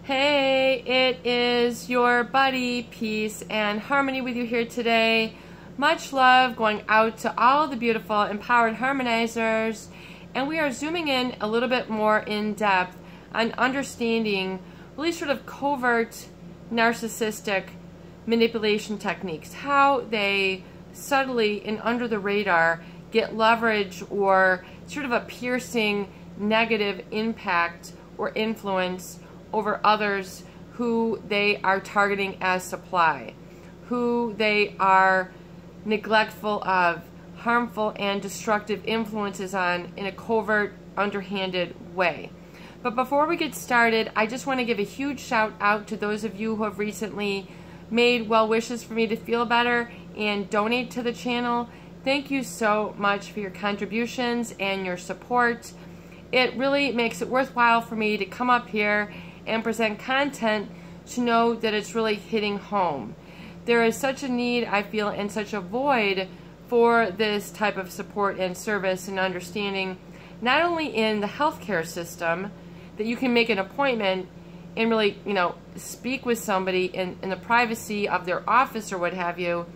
Hey, it is your buddy, Peace and Harmony with you here today. Much love going out to all the beautiful, empowered harmonizers. And we are zooming in a little bit more in depth on understanding really sort of covert narcissistic manipulation techniques, how they subtly and under the radar get leverage or sort of a piercing negative impact or influence over others who they are targeting as supply, who they are neglectful of, harmful and destructive influences on in a covert, underhanded way. But before we get started, I just want to give a huge shout out to those of you who have recently made well wishes for me to feel better and donate to the channel. Thank you so much for your contributions and your support. It really makes it worthwhile for me to come up here and present content to know that it's really hitting home. There is such a need, I feel, and such a void for this type of support and service and understanding, not only in the healthcare system, that you can make an appointment and really, speak with somebody in the privacy of their office or what have you,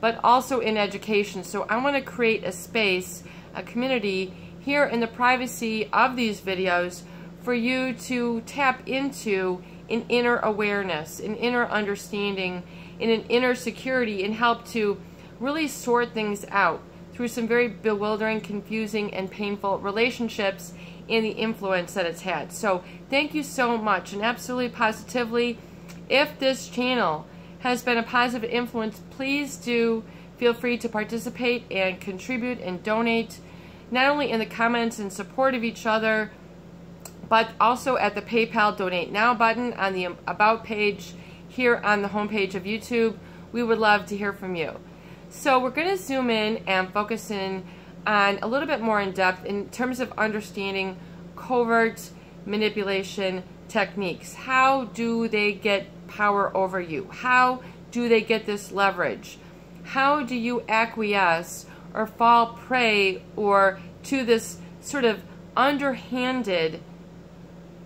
but also in education. So I want to create a space, a community here in the privacy of these videos for you to tap into an inner awareness, an inner understanding, and an inner security, and help to really sort things out through some very bewildering, confusing, and painful relationships and the influence that it's had. So thank you so much, and absolutely positively, if this channel has been a positive influence, please do feel free to participate and contribute and donate, not only in the comments in support of each other, but also at the PayPal Donate Now button on the About page here on the homepage of YouTube. We would love to hear from you. So we're going to zoom in and focus in on a little bit more in depth in terms of understanding covert manipulation techniques. How do they get power over you? How do they get this leverage? How do you acquiesce or fall prey or to this sort of underhanded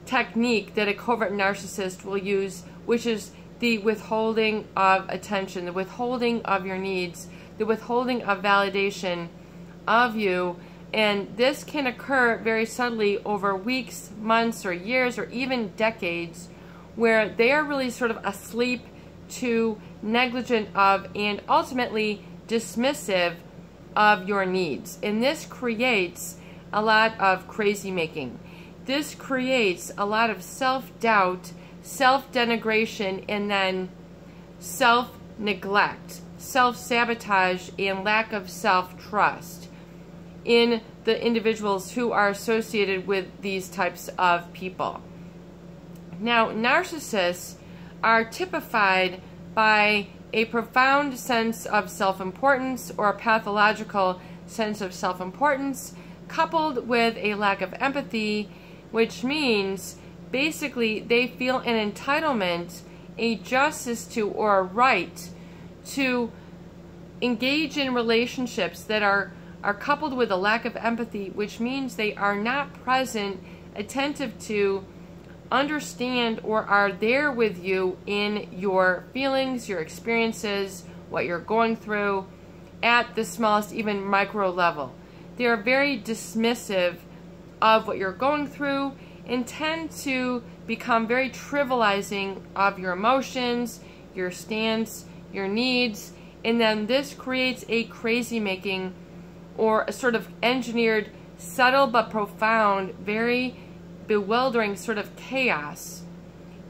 technique that a covert narcissist will use, which is the withholding of attention, the withholding of your needs, the withholding of validation of you. And this can occur very subtly over weeks, months, or years, or even decades, where they are really sort of asleep to, negligent of, and ultimately dismissive of your needs. And this creates a lot of crazy making. This creates a lot of self-doubt, self-denigration, and then self-neglect, self-sabotage, and lack of self-trust in the individuals who are associated with these types of people. Now, narcissists are typified by a profound sense of self-importance or a pathological sense of self-importance coupled with a lack of empathy, which means basically they feel an entitlement, a justice to, or a right to engage in relationships that are coupled with a lack of empathy, which means they are not present, attentive to, understand, or are there with you in your feelings, your experiences, what you're going through at the smallest, even micro level. They are very dismissive of what you're going through and tend to become very trivializing of your emotions, your stance, your needs, and then this creates a crazy making or a sort of engineered, subtle but profound, very bewildering sort of chaos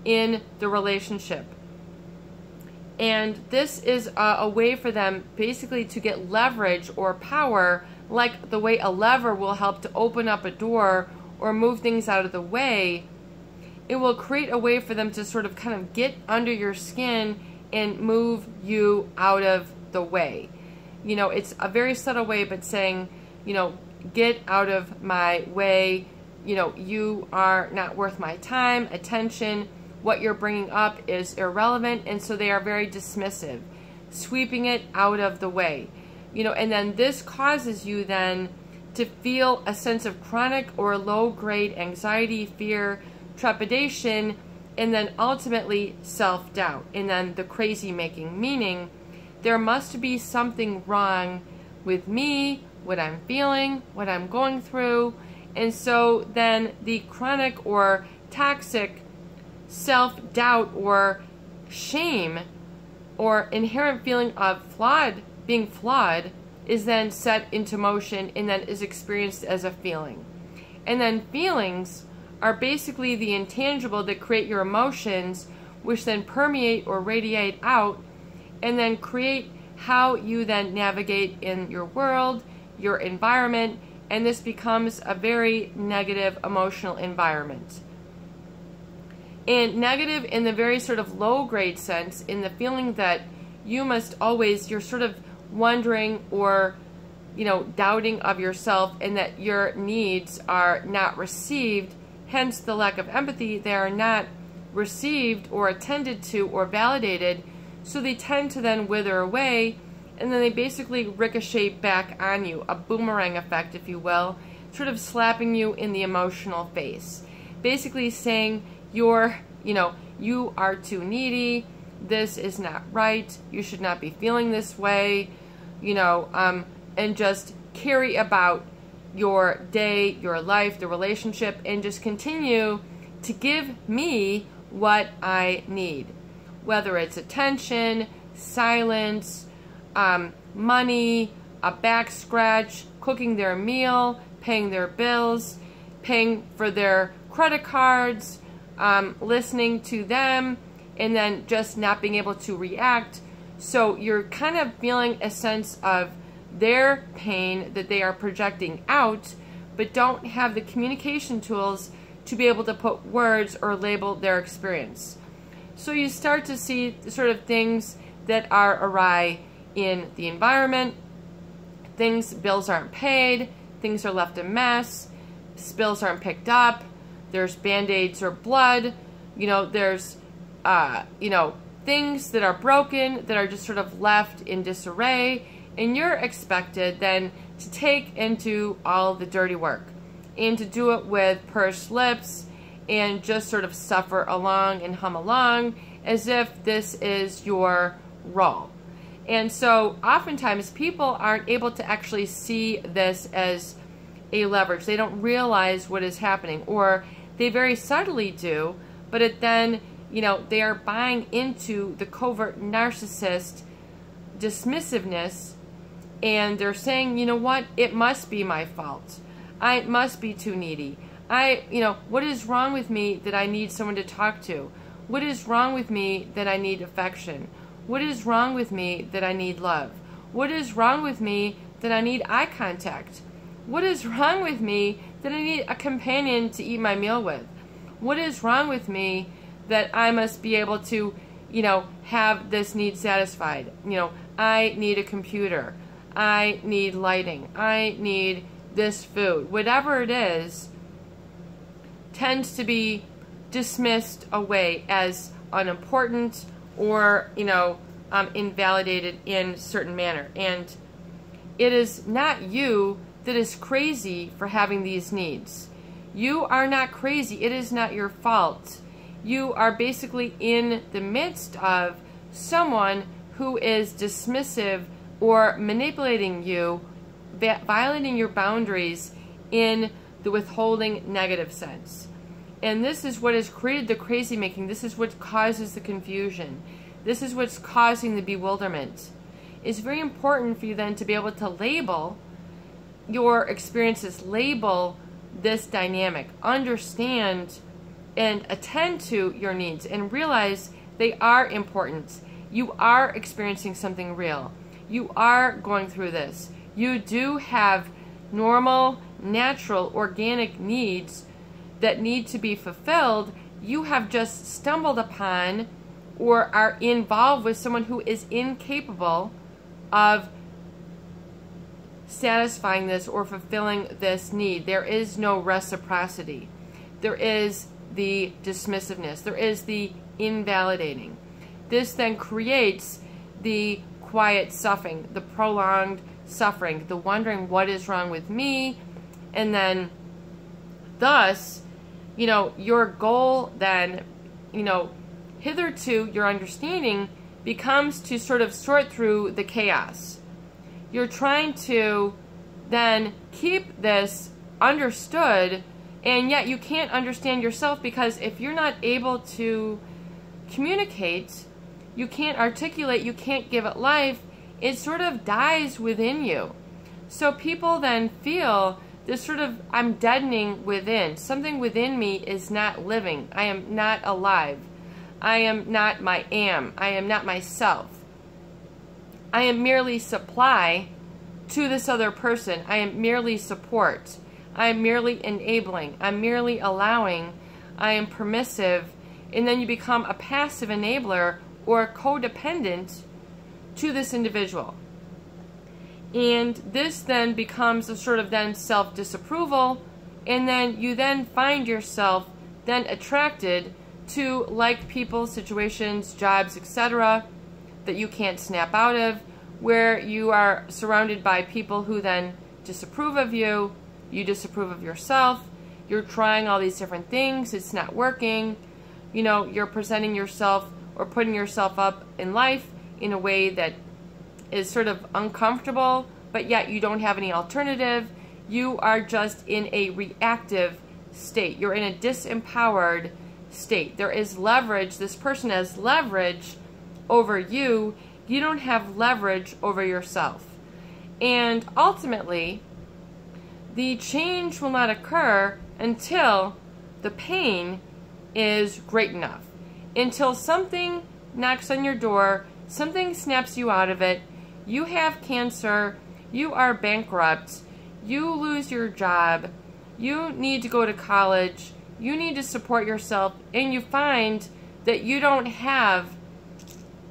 in the relationship. And this is a way for them basically to get leverage or power, like the way a lever will help to open up a door or move things out of the way. It will create a way for them to sort of kind of get under your skin and move you out of the way. It's a very subtle way, but saying, get out of my way. You are not worth my time, attention. What you're bringing up is irrelevant, and so they are very dismissive, sweeping it out of the way. And then this causes you then to feel a sense of chronic or low-grade anxiety, fear, trepidation, and then ultimately self-doubt, and then the crazy making, meaning there must be something wrong with me, what I'm feeling, what I'm going through. And so then the chronic or toxic self-doubt or shame or inherent feeling of being flawed is then set into motion and then is experienced as a feeling. And then feelings are basically the intangible that create your emotions, which then permeate or radiate out and then create how you then navigate in your world, your environment, and this becomes a very negative emotional environment. And negative in the very sort of low grade sense, in the feeling that you must always, you're sort of wondering or, doubting of yourself, and that your needs are not received, hence the lack of empathy. They are not received or attended to or validated, so they tend to then wither away, and then they basically ricochet back on you, a boomerang effect, if you will, sort of slapping you in the emotional face, basically saying you are too needy, this is not right, you should not be feeling this way, and just carry about your day, your life, the relationship, and just continue to give me what I need, whether it's attention, silence, money, a back scratch, cooking their meal, paying their bills, paying for their credit cards, listening to them, and then just not being able to react. So you're kind of feeling a sense of their pain that they are projecting out, but don't have the communication tools to be able to put words or label their experience. So you start to see sort of things that are awry in the environment. Bills aren't paid, things are left a mess, spills aren't picked up, there's band-aids or blood, there's things that are broken, that are just sort of left in disarray, and you're expected then to take and do all the dirty work, and to do it with pursed lips, and just sort of suffer along and hum along as if this is your role. And so oftentimes people aren't able to actually see this as a leverage. They don't realize what is happening, or they very subtly do, but it then, they are buying into the covert narcissist dismissiveness, and they're saying, what, it must be my fault. I must be too needy. What is wrong with me that I need someone to talk to? What is wrong with me that I need affection? What is wrong with me that I need love? What is wrong with me that I need eye contact? What is wrong with me that I need a companion to eat my meal with? What is wrong with me that I must be able to, have this need satisfied? I need a computer. I need lighting. I need this food. Whatever it is tends to be dismissed away as unimportant or, invalidated in a certain manner. And it is not you that is crazy for having these needs. You are not crazy. It is not your fault. You are basically in the midst of someone who is dismissive or manipulating you, violating your boundaries in the withholding negative sense. And this is what has created the crazy making. This is what causes the confusion. This is what's causing the bewilderment. It's very important for you then to be able to label your experiences, label this dynamic, understand and attend to your needs, and realize they are important. You are experiencing something real. You are going through this. You do have normal, natural, organic needs that need to be fulfilled. You have just stumbled upon or are involved with someone who is incapable of satisfying this or fulfilling this need. There is no reciprocity. There is the dismissiveness. There is the invalidating. This then creates the quiet suffering, the prolonged suffering, the wondering what is wrong with me, and then thus, your goal then hitherto your understanding becomes to sort of sort through the chaos. You're trying to then keep this understood, and yet you can't understand yourself, because if you're not able to communicate, you can't articulate, you can't give it life, it sort of dies within you. So people then feel this sort of, I'm deadening within. Something within me is not living. I am not alive. I am not my am. I am not myself. I am merely supply to this other person. I am merely support. I am merely enabling. I'm merely allowing. I am permissive. And then you become a passive enabler or codependent to this individual. And this then becomes a sort of then self-disapproval, and then you then find yourself then attracted to like people, situations, jobs, etc. that you can't snap out of, where you are surrounded by people who then disapprove of you, you disapprove of yourself, you're trying all these different things, it's not working, you're presenting yourself or putting yourself up in life in a way that is sort of uncomfortable, but yet you don't have any alternative. You are just in a reactive state. You're in a disempowered state. There is leverage. This person has leverage over you. You don't have leverage over yourself. And ultimately, the change will not occur until the pain is great enough. Until something knocks on your door, something snaps you out of it, you have cancer, you are bankrupt, you lose your job, you need to go to college, you need to support yourself, and you find that you don't have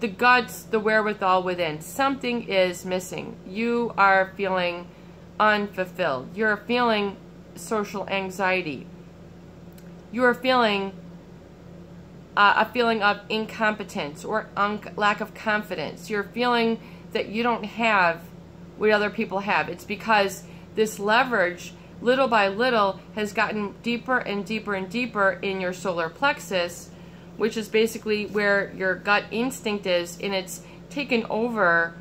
the guts, the wherewithal within. Something is missing. You are feeling unfulfilled. You're feeling social anxiety. You are feeling a feeling of incompetence or lack of confidence. You're feeling that you don't have what other people have. It's because this leverage, little by little, has gotten deeper and deeper and deeper in your solar plexus, which is basically where your gut instinct is, and it's taken over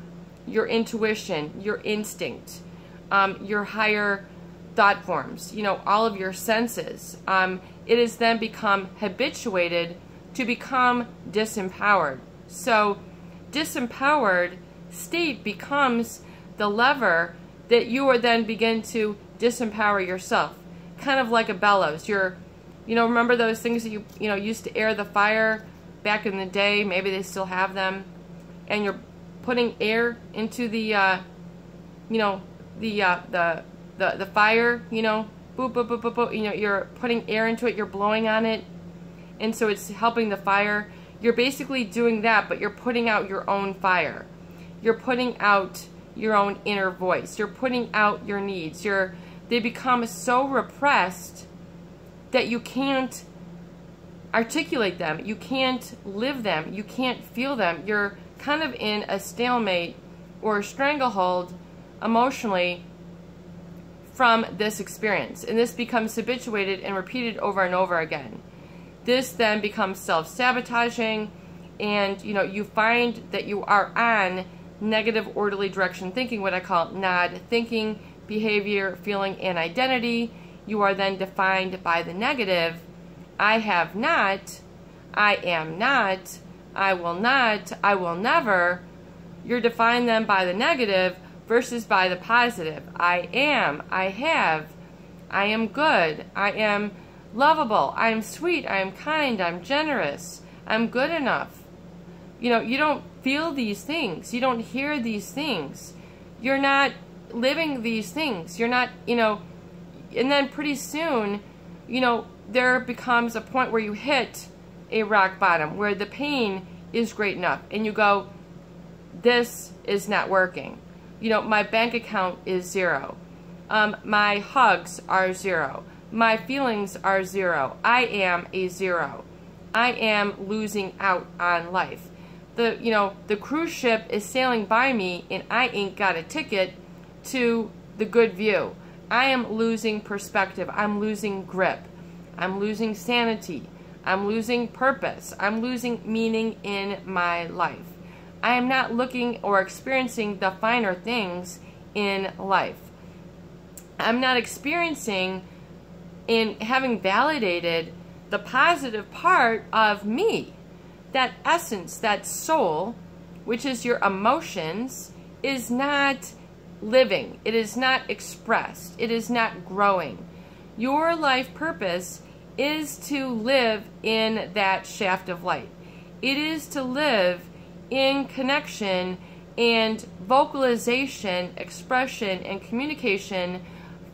your intuition, your instinct, your higher thought forms, all of your senses. It has then become habituated to become disempowered. So disempowered state becomes the lever that you are then begin to disempower yourself, kind of like a bellows. Remember those things that you used to air the fire back in the day? Maybe they still have them, and you're putting air into the the fire. Boop boop boop boop boop. You're putting air into it. You're blowing on it, and so it's helping the fire. You're basically doing that, but you're putting out your own fire. You're putting out your own inner voice. You're putting out your needs. They become so repressed that you can't articulate them. You can't live them. You can't feel them. You're kind of in a stalemate or a stranglehold emotionally from this experience. And this becomes habituated and repeated over and over again. This then becomes self-sabotaging, and you find that you are on negative orderly direction thinking, what I call NOD thinking, behavior, feeling, and identity. You are then defined by the negative. I have not, I am not, I will not, I will never. You're defined then by the negative versus by the positive. I am, I have, I am good, I am lovable, I am sweet, I am kind, I'm generous, I'm good enough. You don't feel these things. You don't hear these things. You're not living these things. You're not, and then pretty soon, there becomes a point where you hit a rock bottom, where the pain is great enough, and you go, this is not working. My bank account is zero. My hugs are zero. My feelings are zero. I am a zero. I am losing out on life. The cruise ship is sailing by me, and I ain't got a ticket to the good view. I am losing perspective. I'm losing grip. I'm losing sanity. I'm losing purpose. I'm losing meaning in my life. I am not looking or experiencing the finer things in life. I'm not experiencing and having validated the positive part of me. That essence, that soul, which is your emotions, is not living. It is not expressed. It is not growing. Your life purpose is to live in that shaft of light. It is to live in connection and vocalization, expression, and communication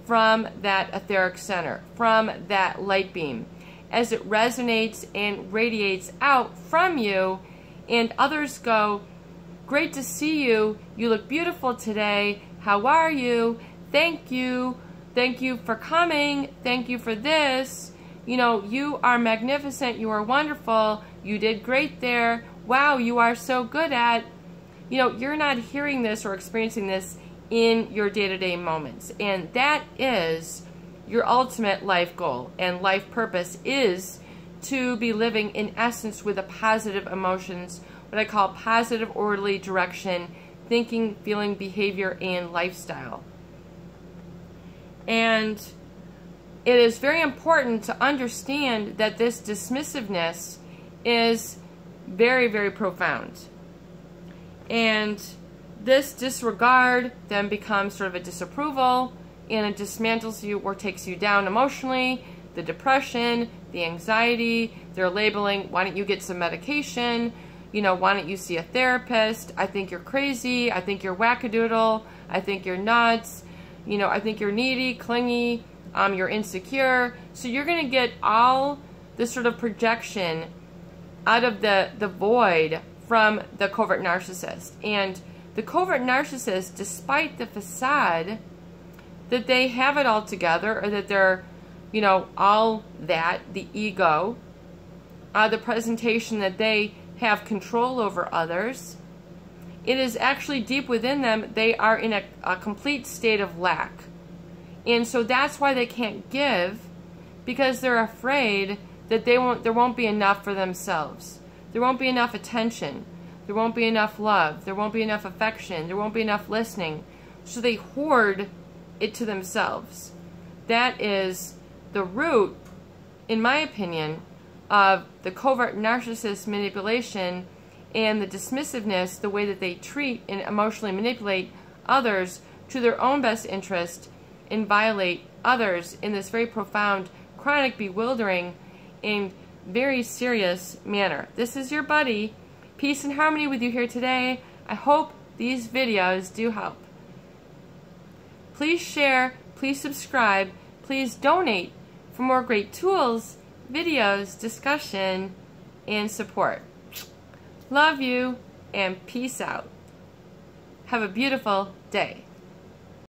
from that etheric center, from that light beam, as it resonates and radiates out from you, and others go, great to see you, you look beautiful today, how are you, thank you for coming, thank you for this, you know, you are magnificent, you are wonderful, you did great there, wow, you are so good at, you know, you're not hearing this or experiencing this in your day-to-day moments. And that is your ultimate life goal and life purpose, is to be living in essence with a positive emotions, what I call positive orderly direction, thinking, feeling, behavior, and lifestyle. And it is very important to understand that this dismissiveness is very, very profound. And this disregard then becomes sort of a disapproval, and it dismantles you or takes you down emotionally, the depression, the anxiety. They're labeling, why don't you get some medication? You know, why don't you see a therapist? I think you're crazy. I think you're wackadoodle. I think you're nuts. You know, I think you're needy, clingy, you're insecure. So you're going to get all this sort of projection out of the void from the covert narcissist. And the covert narcissist, despite the facade that they have it all together, or that they're, you know, all that, the ego, the presentation that they have control over others, it is actually deep within them, they are in a complete state of lack. And so that's why they can't give, because they're afraid that there won't be enough for themselves. There won't be enough attention. There won't be enough love. There won't be enough affection. There won't be enough listening. So they hoard it to themselves. That is the root, in my opinion, of the covert narcissist manipulation and the dismissiveness, the way that they treat and emotionally manipulate others to their own best interest and violate others in this very profound, chronic, bewildering, and very serious manner. This is your buddy. Peace and harmony with you here today. I hope these videos do help. Please share, please subscribe, please donate for more great tools, videos, discussion, and support. Love you, and peace out. Have a beautiful day.